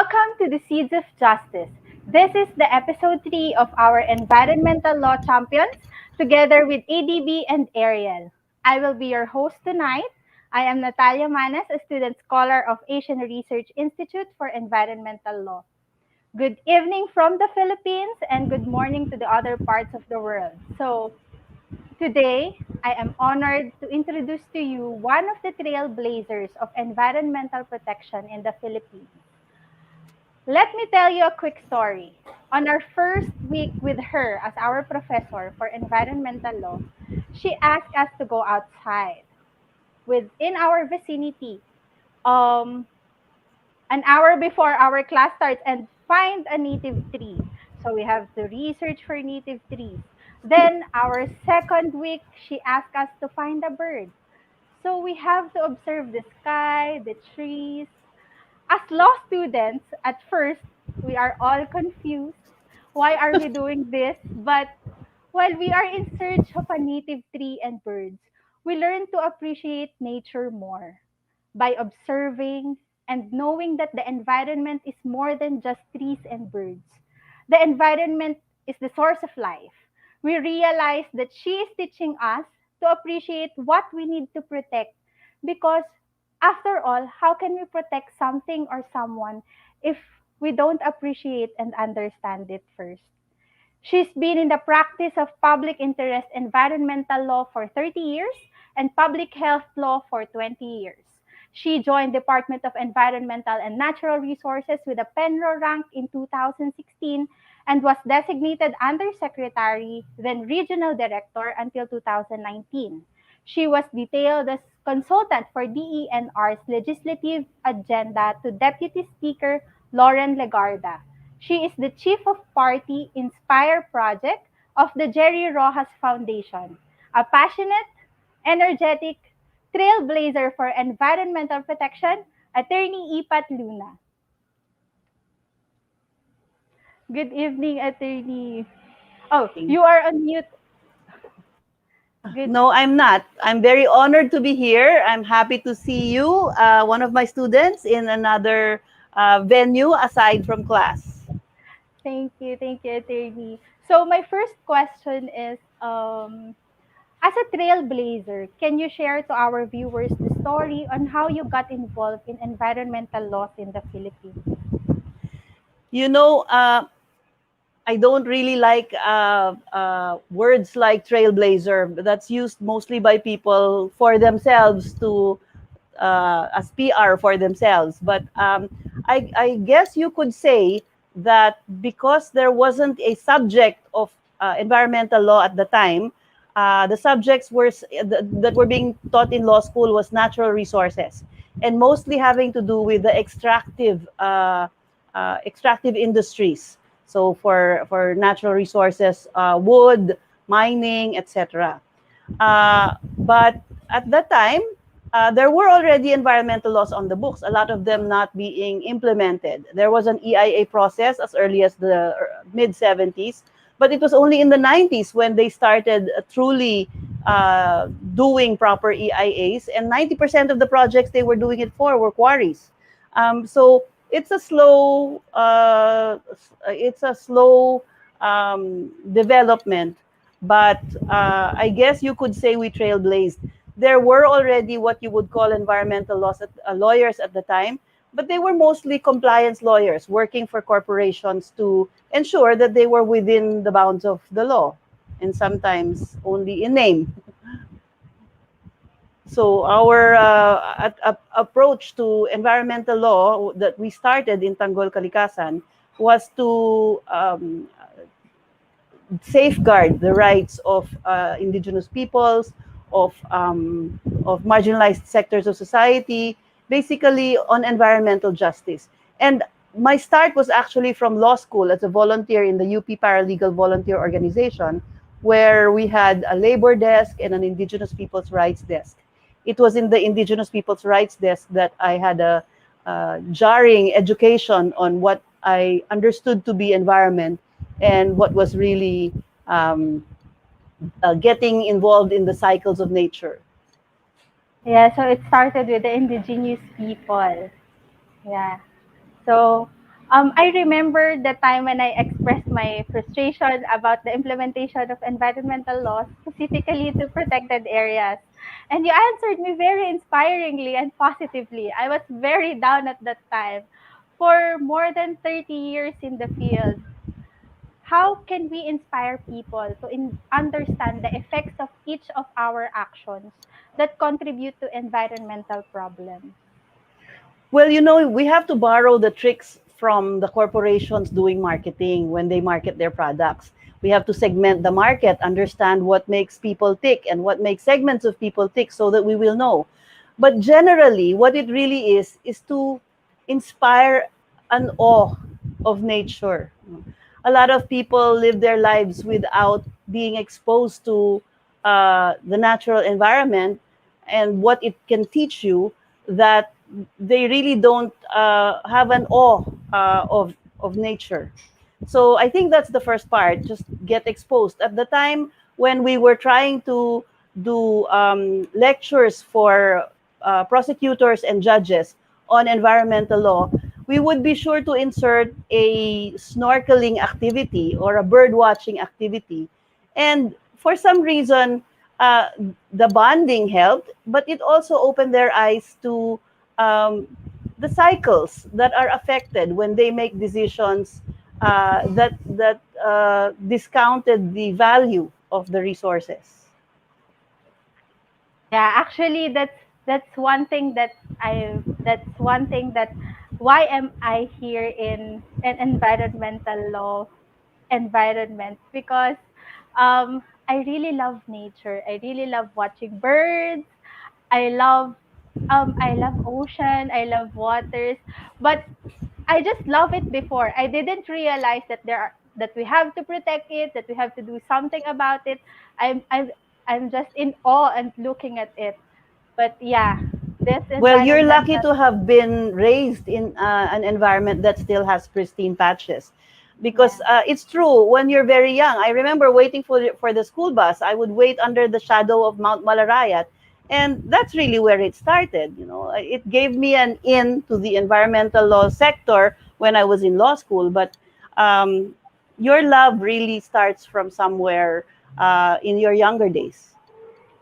Welcome to the Seeds of Justice. This is the episode 3 of our Environmental Law Champions, together with ADB and Ariel. I will be your host tonight. I am Natalia Manas, a student scholar of Asian Research Institute for Environmental Law. Good evening from the Philippines and good morning to the other parts of the world. Today, I am honored to introduce to you one of the trailblazers of environmental protection in the Philippines. Let me tell you a quick story. On our first week with her as our professor for environmental law, she asked us to go outside within our vicinity um, an hour before our class starts and find a native tree. So we have to research for native trees. Then our second week, she asked us to find a bird. So we have to observe the sky, the trees. As law students, at first, we are all confused. Why are we doing this? But while we are in search of a native tree and birds, we learn to appreciate nature more by observing and knowing that the environment is more than just trees and birds. The environment is the source of life. We realize that she is teaching us to appreciate what we need to protect because, after all, how can we protect something or someone if we don't appreciate and understand it first? She's been in the practice of public interest environmental law for 30 years and public health law for 20 years. She joined Department of Environmental and Natural Resources with a PENRO rank in 2016 and was designated Undersecretary, then Regional Director until 2019. She was detailed as consultant for DENR's legislative agenda to Deputy Speaker Loren Legarda. She is the Chief of Party Inspire Project of the Jerry Rojas Foundation, a passionate, energetic trailblazer for environmental protection, Attorney Ipat Luna. Good evening, Attorney. Oh, you are on mute. Good. No, I'm not. I'm very honored to be here. I'm happy to see you, one of my students, in another venue aside from class. Thank you, Attorney. So my first question is, as a trailblazer, can you share to our viewers the story on how you got involved in environmental laws in the Philippines? You know, I don't really like words like trailblazer. That's used mostly by people for themselves to as PR for themselves. But I guess you could say that because there wasn't a subject of environmental law at the time, the subjects that were being taught in law school was natural resources, and mostly having to do with the extractive industries. So for natural resources, wood, mining, etc. But at that time, there were already environmental laws on the books, a lot of them not being implemented. There was an EIA process as early as the mid 70s, but it was only in the 90s when they started truly doing proper EIAs, and 90% of the projects they were doing it for were quarries. So it's a slow development, but I guess you could say we trailblazed. There were already what you would call environmental lawyers at the time, but they were mostly compliance lawyers working for corporations to ensure that they were within the bounds of the law, and sometimes only in name. So our approach to environmental law that we started in Tanggol, Kalikasan was to safeguard the rights of indigenous peoples, of marginalized sectors of society, basically on environmental justice. And my start was actually from law school as a volunteer in the UP Paralegal Volunteer Organization, where we had a labor desk and an indigenous people's rights desk. It was in the indigenous people's rights desk that I had a jarring education on what I understood to be environment and what was really getting involved in the cycles of nature. Yeah, so it started with the indigenous people. Yeah. So I remember the time when I expressed my frustration about the implementation of environmental laws, specifically to protected areas. And you answered me very inspiringly and positively. I was very down at that time. For more than 30 years in the field, how can we inspire people to understand the effects of each of our actions that contribute to environmental problems? Well, you know, we have to borrow the tricks from the corporations doing marketing when they market their products. We have to segment the market, understand what makes people tick and what makes segments of people tick so that we will know. But generally, what it really is to inspire an awe of nature. A lot of people live their lives without being exposed to the natural environment and what it can teach you, that they really don't have an awe of nature. So I think that's the first part. Just get exposed. At the time when we were trying to do lectures for prosecutors and judges on environmental law, we would be sure to insert a snorkeling activity or a bird watching activity. And for some reason, uh, the bonding helped, but it also opened their eyes to um, the cycles that are affected when they make decisions that discounted the value of the resources. Yeah, actually that's one thing that that's one thing that why am I here in an environmental law environment, because I really love nature. I really love watching birds. I love I love ocean, I love waters, but I just love it before. I didn't realize that that we have to protect it, that we have to do something about it. I'm just in awe and looking at it. But yeah, this Well, you're lucky environmental, to have been raised in an environment that still has pristine patches. Because yeah. it's true, when you're very young, I remember waiting for the school bus. I would wait under the shadow of Mount Malarayat. And that's really where it started. You know, it gave me an in to the environmental law sector when I was in law school. But um, your love really starts from somewhere in your younger days.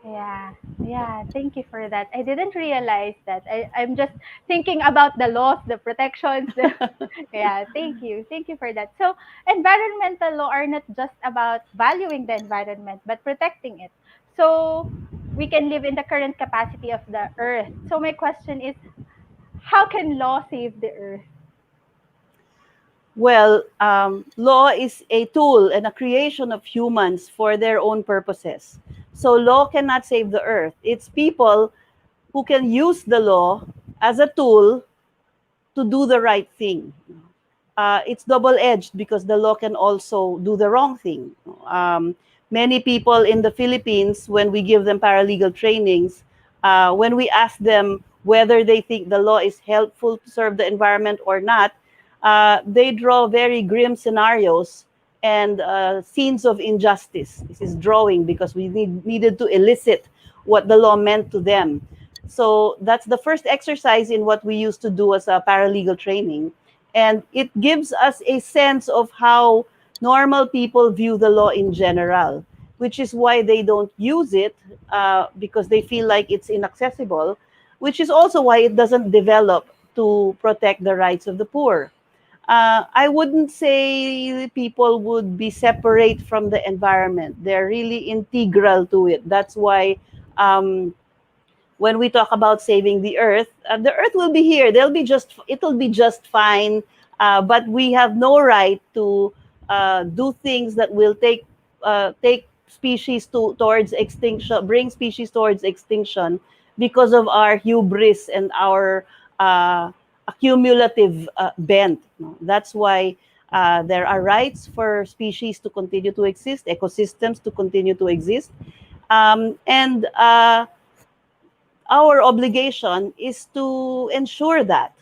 Yeah, yeah, thank you for that. I didn't realize that. I'm just thinking about the laws, the protections. Yeah, thank you. Thank you for that. So, environmental law are not just about valuing the environment, but protecting it. So, we can live in the current capacity of the earth. So, my question is, how can law save the earth? Well, law is a tool and a creation of humans for their own purposes. So law cannot save the earth. It's people who can use the law as a tool to do the right thing. It's double edged because the law can also do the wrong thing. Many people in the Philippines, when we give them paralegal trainings, when we ask them whether they think the law is helpful to serve the environment or not, they draw very grim scenarios and scenes of injustice. This is drawing because we needed to elicit what the law meant to them. So that's the first exercise in what we used to do as a paralegal training. And it gives us a sense of how normal people view the law in general, which is why they don't use it because they feel like it's inaccessible, which is also why it doesn't develop to protect the rights of the poor. I wouldn't say people would be separate from the environment. They're really integral to it. That's why um, when we talk about saving the earth will be here. It'll be just fine. But we have no right to do things that will take species towards extinction, bring species towards extinction because of our hubris and our accumulative bent. No? That's why there are rights for species to continue to exist, ecosystems to continue to exist, and our obligation is to ensure that.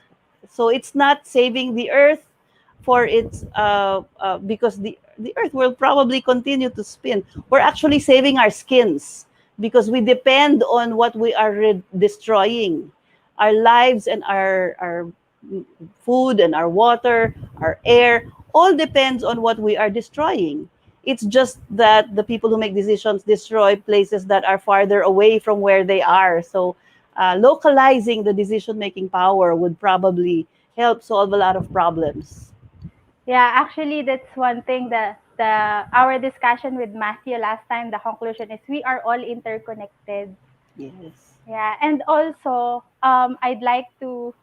So it's not saving the earth for its because the earth will probably continue to spin. We're actually saving our skins because we depend on what we are destroying, our lives and our food and our water, our air, all depends on what we are destroying. It's just that the people who make decisions destroy places that are farther away from where they are. So, localizing the decision making power would probably help solve a lot of problems. Yeah, actually, that's one thing that our discussion with Matthew last time, the conclusion is we are all interconnected. Yes. Yeah, and also, I'd like to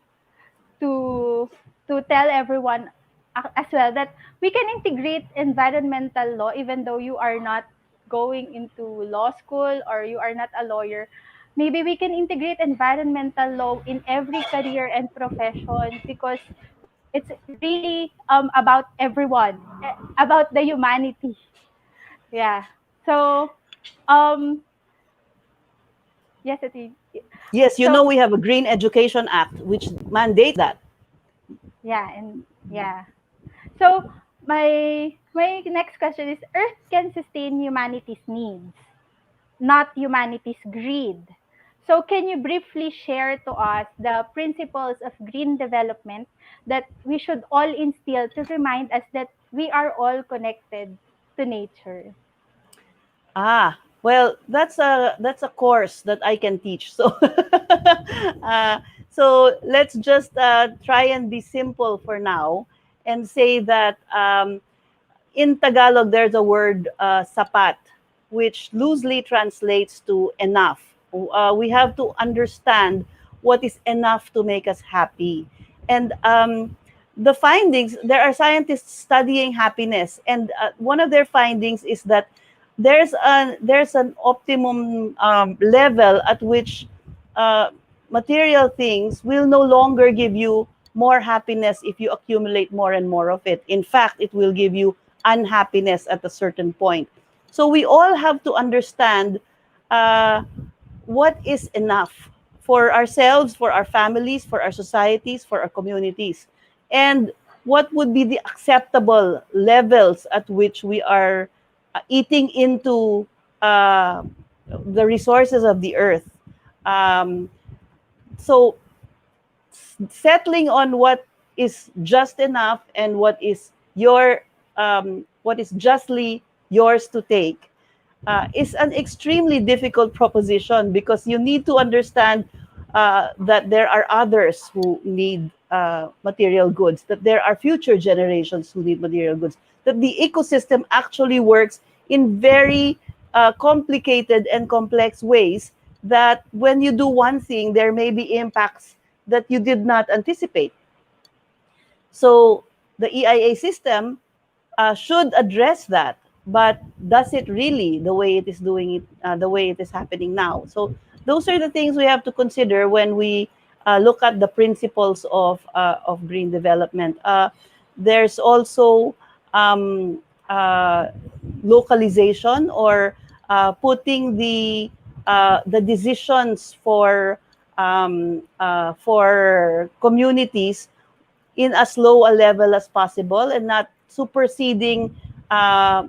to tell everyone as well that we can integrate environmental law even though you are not going into law school or you are not a lawyer. Maybe we can integrate environmental law in every career and profession because it's really about everyone, about the humanity. Yeah. So um yes, it is. Yes, you So know we have a Green Education Act which mandates that. yeah, and yeah. So my next question is Earth can sustain humanity's needs, not humanity's greed. So can you briefly share to us the principles of green development that we should all instill to remind us that we are all connected to nature? Well, that's a course that I can teach. So, uh, let's just try and be simple for now, and say that in Tagalog there's a word sapat, which loosely translates to enough. We have to understand what is enough to make us happy, and the findings. There are scientists studying happiness, and one of their findings is that there's an optimum level at which uh, material things will no longer give you more happiness if you accumulate more and more of it. In fact, it will give you unhappiness at a certain point. So we all have to understand uh, what is enough for ourselves, for our families, for our societies, for our communities, and what would be the acceptable levels at which we are eating into uh, the resources of the earth. Um, so settling on what is just enough and what is justly yours to take is an extremely difficult proposition because you need to understand that there are others who need material goods, that there are future generations who need material goods, that the ecosystem actually works in very complicated and complex ways, that when you do one thing, there may be impacts that you did not anticipate. So the EIA system should address that. But does it really the way it is doing it, the way it is happening now? So those are the things we have to consider when we look at the principles of green development. There's also um, uh, localization, or putting the decisions for communities in as low a level as possible, and not superseding the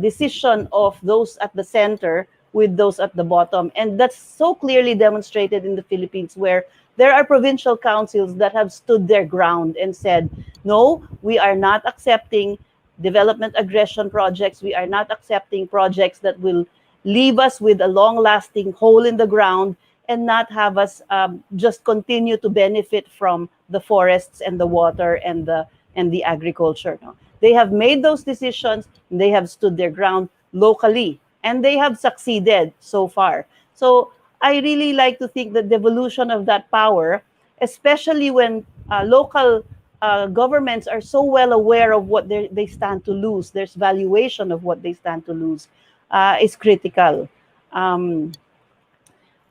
decision of those at the center with those at the bottom. And that's so clearly demonstrated in the Philippines, where there are provincial councils that have stood their ground and said, no, we are not accepting development aggression projects. We are not accepting projects that will leave us with a long lasting hole in the ground and not have us just continue to benefit from the forests and the water and the agriculture. No? They have made those decisions. They have stood their ground locally, and they have succeeded so far. So I really like to think that the evolution of that power, especially when local governments are so well aware of what they stand to lose, there's valuation of what they stand to lose, is critical. Um,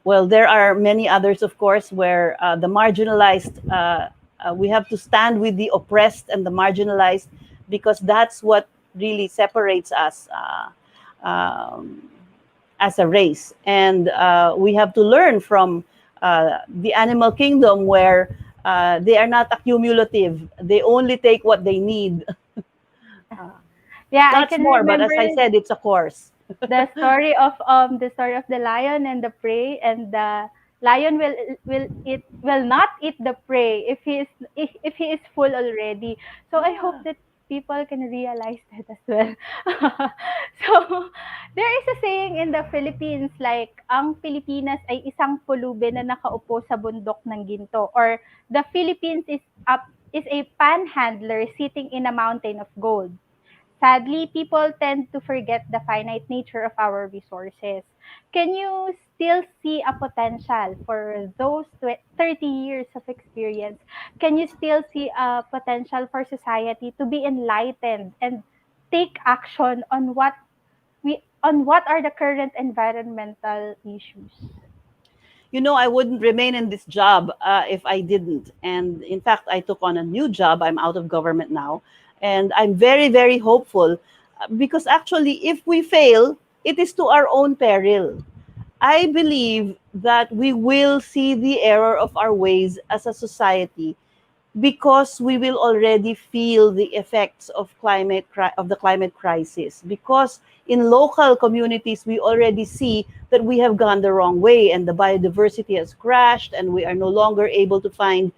well, there are many others, of course, where the marginalized, we have to stand with the oppressed and the marginalized, because that's what really separates us as a race. And we have to learn from the animal kingdom, where they are not accumulative, they only take what they need. Yeah, I Lots can more, but as remember I said, it's a course. the story of the lion and the prey, and the lion will eat will not eat the prey if he is full already. So I hope Yeah. that people can realize that as well. So there is a saying in the Philippines like ang Pilipinas ay isang pulubi na nakaupo sa bundok ng ginto, or the Philippines is a panhandler sitting in a mountain of gold. Sadly, people tend to forget the finite nature of our resources. Can you still see a potential for those 30 years of experience? Can you still see a potential for society to be enlightened and take action on what are the current environmental issues? I wouldn't remain in this job if I didn't. And in fact, I took on a new job. I'm out of government now. And I'm very, very hopeful because actually, if we fail, it is to our own peril. I believe that we will see the error of our ways as a society because we will already feel the effects of the climate crisis, because in local communities we already see that we have gone the wrong way and the biodiversity has crashed and we are no longer able to find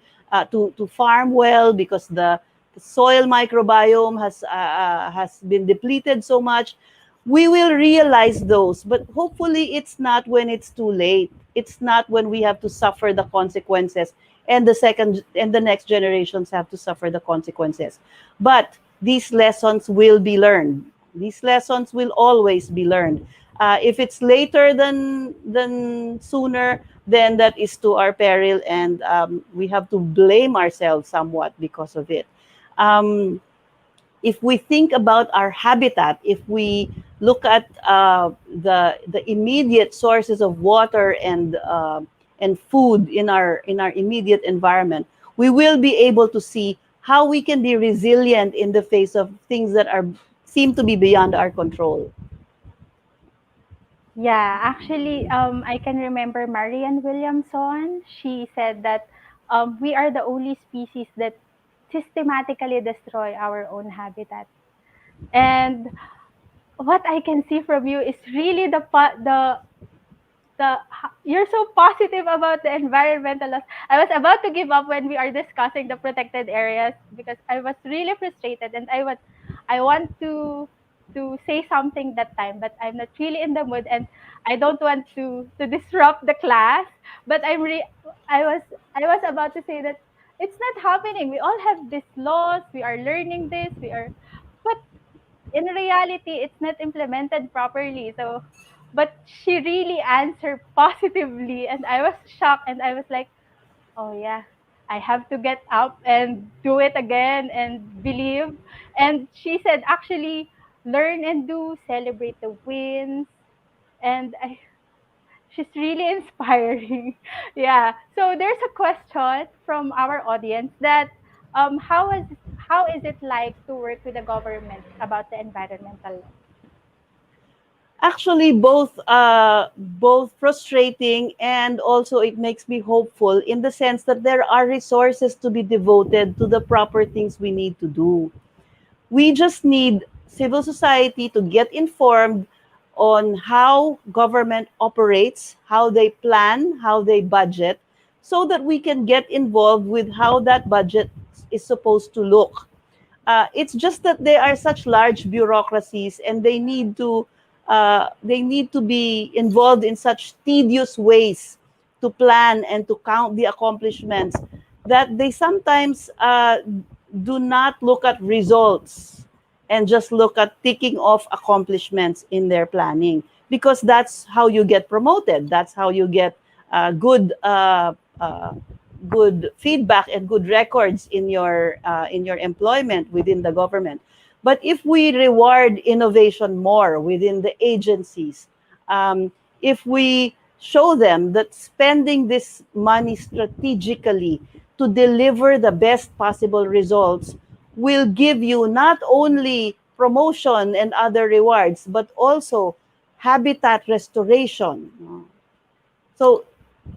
to farm well because the soil microbiome has been depleted so much. We will realize those, but hopefully it's not when it's too late. It's not when we have to suffer the consequences and the next generations have to suffer the consequences. But these lessons will be learned. These lessons will always be learned. If it's later than sooner, then that is to our peril, and we have to blame ourselves somewhat because of it. Um, if we think about our habitat, if we look at the immediate sources of water and food in our immediate environment, we will be able to see how we can be resilient in the face of things that are seem to be beyond our control. Yeah, actually, I can remember Marianne Williamson. She said that we are the only species that systematically destroy our own habitat. And what I can see from you is really you're so positive about the environmental loss. I was about to give up when we are discussing the protected areas because I was really frustrated and I want to say something that time, but I'm not really in the mood and I don't want to disrupt the class. But I was about to say that it's not happening. We all have this laws. We are learning this. But in reality, it's not implemented properly. So, but she really answered positively, and I was shocked, and I was like, oh yeah, I have to get up and do it again and believe. And she said, actually, learn and do, celebrate the wins, and she's really inspiring. Yeah. So there's a question from our audience that how is it like to work with the government about the environmental law? Actually, both frustrating and also it makes me hopeful in the sense that there are resources to be devoted to the proper things we need to do. We just need civil society to get informed on how government operates, how they plan, how they budget, so that we can get involved with how that budget is supposed to look. It's just that they are such large bureaucracies and they need to be involved in such tedious ways to plan and to count the accomplishments that they sometimes do not look at results and just look at ticking off accomplishments in their planning, because that's how you get promoted, that's how you get uh, good feedback and good records in your employment within the government. But if we reward innovation more within the agencies, if we show them that spending this money strategically to deliver the best possible results will give you not only promotion and other rewards, but also habitat restoration. So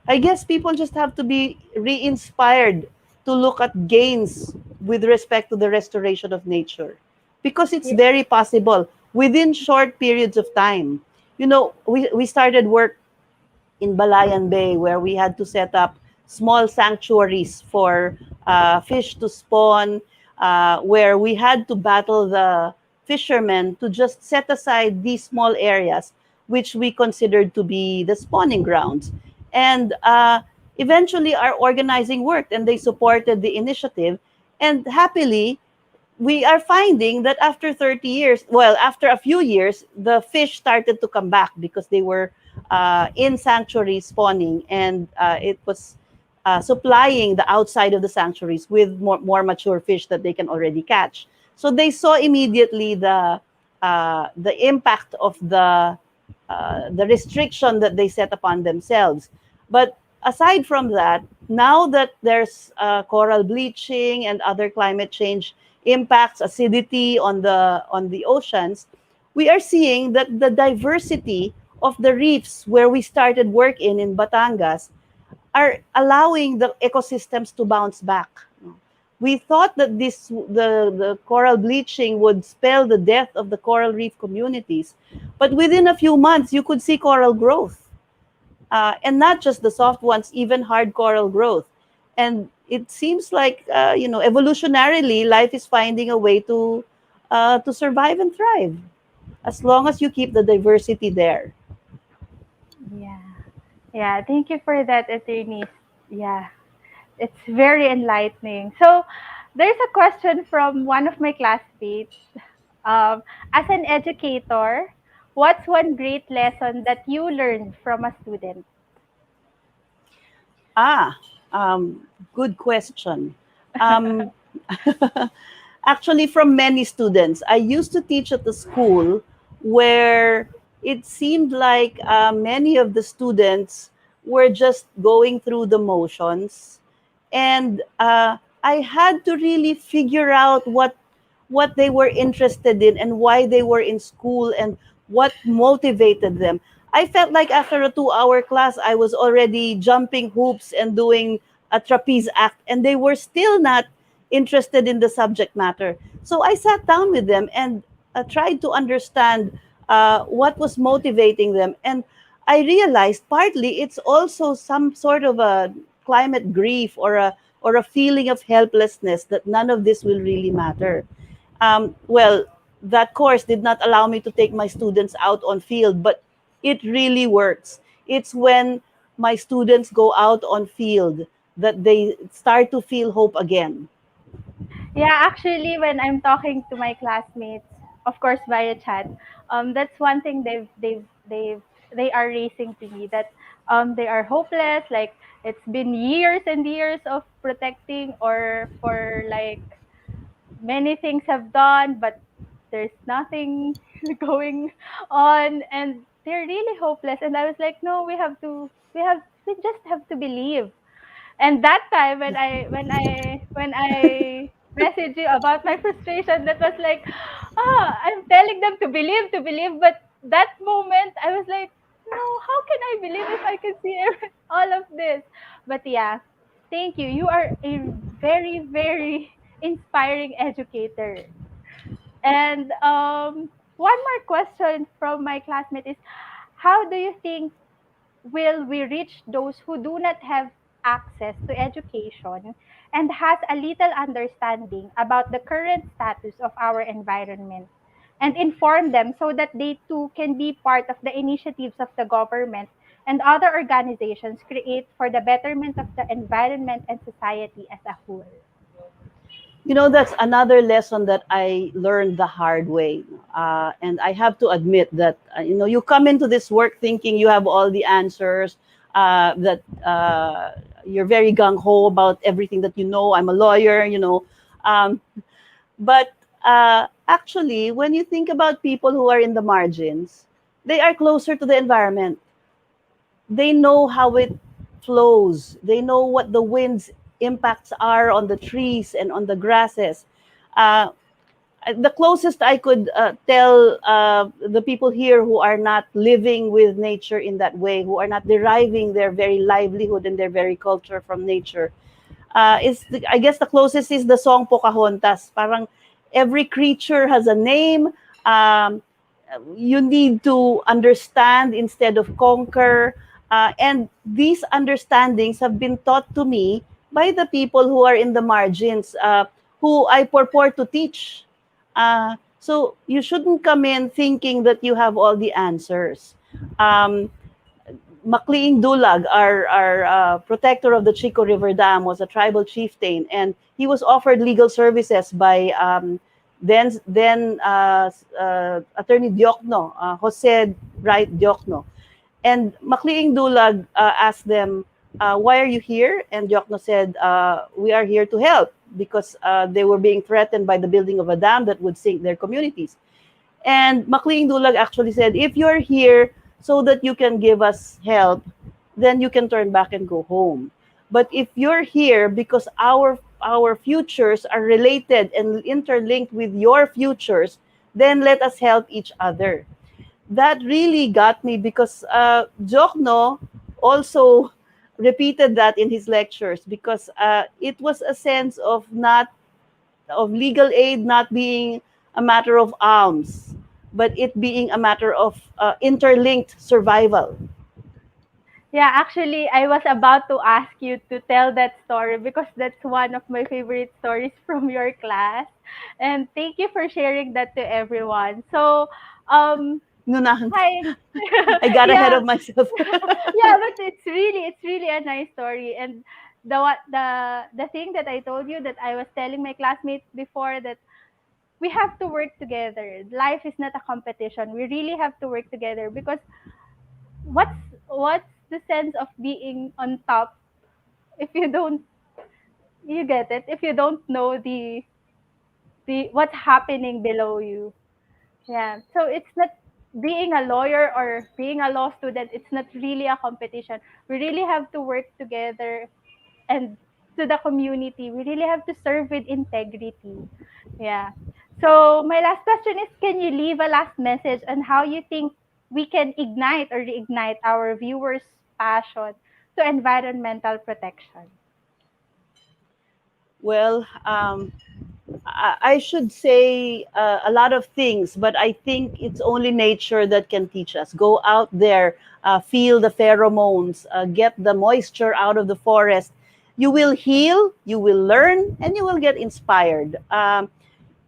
I guess people just have to be re-inspired to look at gains with respect to the restoration of nature, because it's Ye- very possible within short periods of time. We started work in Balayan Bay where we had to set up small sanctuaries for fish to spawn, where we had to battle the fishermen to just set aside these small areas, which we considered to be the spawning grounds. And eventually, our organizing worked, and they supported the initiative. And happily, we are finding that after 30 years, well, after a few years, the fish started to come back because they were in sanctuary spawning, and it was supplying the outside of the sanctuaries with more mature fish that they can already catch. So they saw immediately the impact of the restriction that they set upon themselves. But aside from that, now that there's coral bleaching and other climate change impacts, acidity on the oceans, we are seeing that the diversity of the reefs where we started work in Batangas are allowing the ecosystems to bounce back. We thought that the coral bleaching would spell the death of the coral reef communities, but within a few months you could see coral growth, and not just the soft ones, even hard coral growth. And it seems like evolutionarily, life is finding a way to survive and thrive as long as you keep the diversity there. Yeah. Yeah. Thank you for that, attorney. Yeah. It's very enlightening. So, there's a question from one of my classmates. As an educator, what's one great lesson that you learned from a student? Ah, good question. Um, Actually, from many students. I used to teach at the school where it seemed like many of the students were just going through the motions, and I had to really figure out what they were interested in and why they were in school and what motivated them. I felt like after a 2 hour class, I was already jumping hoops and doing a trapeze act, and they were still not interested in the subject matter. So I sat down with them and tried to understand what was motivating them. And I realized partly it's also some sort of a climate grief or a feeling of helplessness that none of this will really matter. Well, that course did not allow me to take my students out on field, but it really works. It's when my students go out on field that they start to feel hope again. Yeah, actually, when I'm talking to my classmates, of course via chat, that's one thing they are raising to me, that they are hopeless. Like, it's been years and years of protecting, or for like many things have done, but there's nothing going on, and they're really hopeless. And I was like, no, we just have to believe. And that time, when I messaged you about my frustration, that was like, I'm telling them to believe, but that moment I was like, no, how can I believe if I can see all of this? But yeah, thank you. You are a very, very inspiring educator. And one more question from my classmate is, how do you think will we reach those who do not have access to education and has a little understanding about the current status of our environment, and inform them so that they too can be part of the initiatives of the government and other organizations create for the betterment of the environment and society as a whole? That's another lesson that I learned the hard way. And I have to admit that, you come into this work thinking you have all the answers, that you're very gung ho about everything that you know. I'm a lawyer. Um, but actually, when you think about people who are in the margins, they are closer to the environment. They know how it flows. They know what the wind's impacts are on the trees and on the grasses. Uh, the closest I could tell the people here who are not living with nature in that way, who are not deriving their very livelihood and their very culture from nature, I guess the closest is the song Pocahontas. Parang every creature has a name. Um, you need to understand instead of conquer. And these understandings have been taught to me by the people who are in the margins, who I purport to teach. So you shouldn't come in thinking that you have all the answers. Um, Makliing Dulag, our protector of the Chico River Dam, was a tribal chieftain, and he was offered legal services by then Attorney Diokno, Jose Wright Diokno. And Makliing Dulag asked them, "Why are you here?" And Diokno said, "We are here to help because they were being threatened by the building of a dam that would sink their communities." And Makling Dulag actually said, if you're here so that you can give us help, then you can turn back and go home. But if you're here because our futures are related and interlinked with your futures, then let us help each other. That really got me because Jokno also repeated that in his lectures because it was a sense of legal aid not being a matter of alms, but it being a matter of interlinked survival. Yeah, actually, I was about to ask you to tell that story because that's one of my favorite stories from your class. And thank you for sharing that to everyone. So, um, Nunahan ko. hi. I got ahead Yeah, of myself. yeah, but it's really a nice story. And the thing that I told you that I was telling my classmates before that we have to work together. Life is not a competition. We really have to work together because what's what's the sense of being on top if you don't, you get it, if you don't know the what's happening below you. Yeah, so it's not being a lawyer or being a law student, it's not really a competition. We really have to work together, and to the community we really have to serve with integrity. Yeah, so my last question is, can you leave a last message on how you think we can ignite or reignite our viewers passion to environmental protection? Well, I should say a lot of things, but I think it's only nature that can teach us. Go out there, feel the pheromones, get the moisture out of the forest. You will heal, you will learn, and you will get inspired.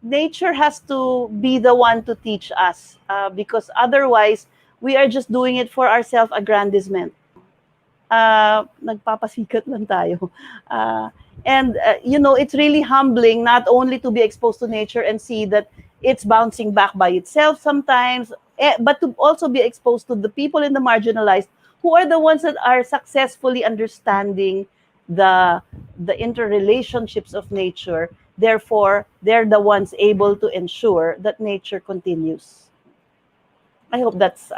Nature has to be the one to teach us because otherwise, we are just doing it for our self aggrandizement. Nagpapasikat lang tayo. It's really humbling not only to be exposed to nature and see that it's bouncing back by itself sometimes, but to also be exposed to the people in the marginalized who are the ones that are successfully understanding the the interrelationships of nature. Therefore, they're the ones able to ensure that nature continues. I hope that's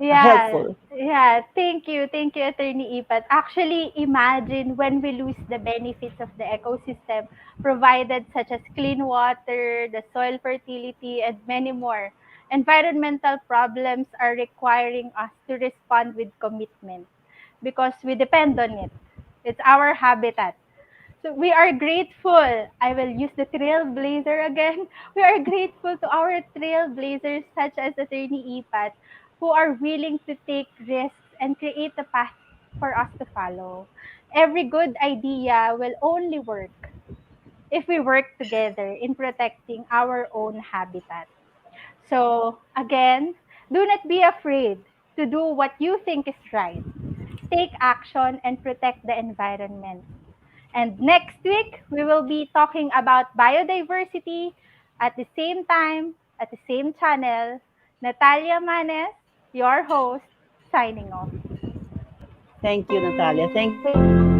Yeah, helpful. yeah. Thank you, Attorney Ipat. Actually, imagine when we lose the benefits of the ecosystem provided, such as clean water, the soil fertility, and many more. Environmental problems are requiring us to respond with commitment because we depend on it. It's our habitat. So we are grateful. I will use the trailblazer again. We are grateful to our trailblazers such as Attorney Ipat who are willing to take risks and create a path for us to follow. Every good idea will only work if we work together in protecting our own habitat. So again, do not be afraid to do what you think is right. Take action and protect the environment. And next week, we will be talking about biodiversity at the same time, at the same channel. Natalia Manes, your host, signing off. Thank you, Natalia. Thank you, everyone.